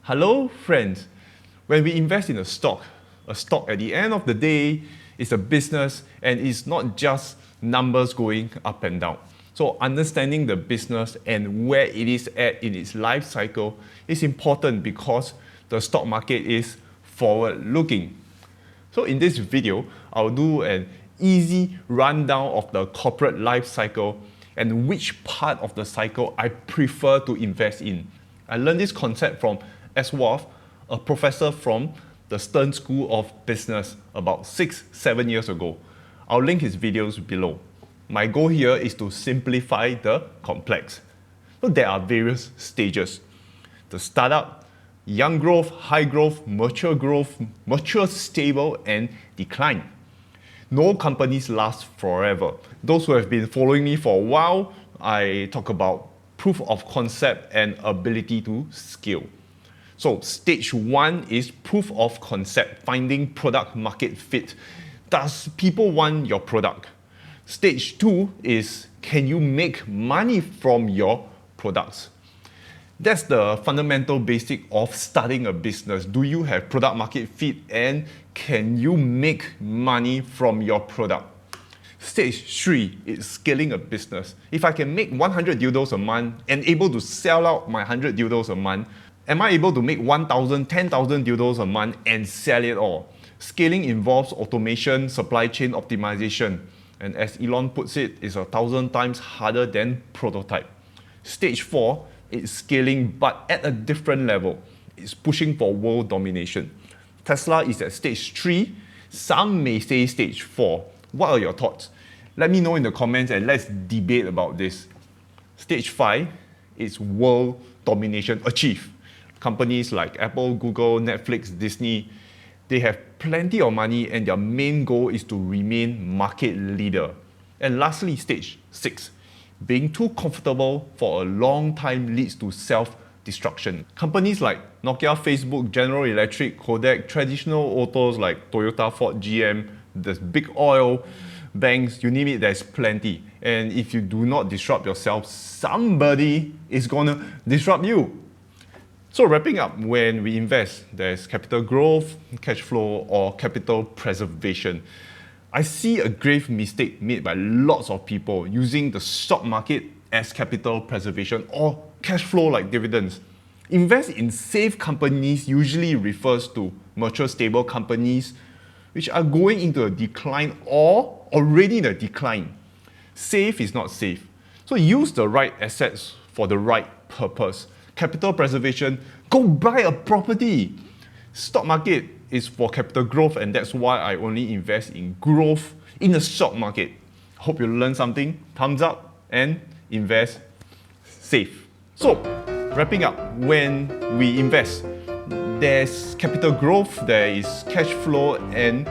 Hello friends, when we invest in a stock at the end of the day is a business and it's not just numbers going up and down. So understanding the business and where it is at in its life cycle is important because the stock market is forward-looking. So in this video, I'll do an easy rundown of the corporate life cycle and which part of the cycle I prefer to invest in. I learned this concept from Aswath, a professor from the Stern School of Business about 6-7 years ago. I'll link his videos below. My goal here is to simplify the complex. So there are various stages. The startup, young growth, high growth, mature, stable, and decline. No companies last forever. Those who have been following me for a while, I talk about proof of concept and ability to scale. So stage 1 is proof of concept, finding product market fit. Does people want your product? Stage 2 is, can you make money from your products? That's the fundamental basic of starting a business. Do you have product market fit and can you make money from your product? Stage 3 is scaling a business. If I can make 100 dildos a month and able to sell out my 100 dildos a month, am I able to make 1,000, 10,000 dildos a month and sell it all? Scaling involves automation, supply chain optimization. And as Elon puts it, it's 1,000 times harder than prototype. Stage 4 is scaling, but at a different level. It's pushing for world domination. Tesla is at stage 3. Some may say stage 4. What are your thoughts? Let me know in the comments and let's debate about this. Stage 5 is world domination achieved. Companies like Apple, Google, Netflix, Disney, they have plenty of money and their main goal is to remain market leader. And lastly, stage 6. Being too comfortable for a long time leads to self-destruction. Companies like Nokia, Facebook, General Electric, Kodak, traditional autos like Toyota, Ford, GM, there's big oil, banks, you name it, there's plenty. And if you do not disrupt yourself, somebody is gonna disrupt you. So wrapping up, when we invest, there's capital growth, cash flow, or capital preservation. I see a grave mistake made by lots of people using the stock market as capital preservation or cash flow like dividends. Invest in safe companies usually refers to mature, stable companies which are going into a decline or already in a decline. Safe is not safe. So use the right assets for the right purpose. Capital preservation, go buy a property. Stock market is for capital growth and that's why I only invest in growth in the stock market. Hope you learned something. Thumbs up and invest safe. So wrapping up, when we invest, there's capital growth, there is cash flow and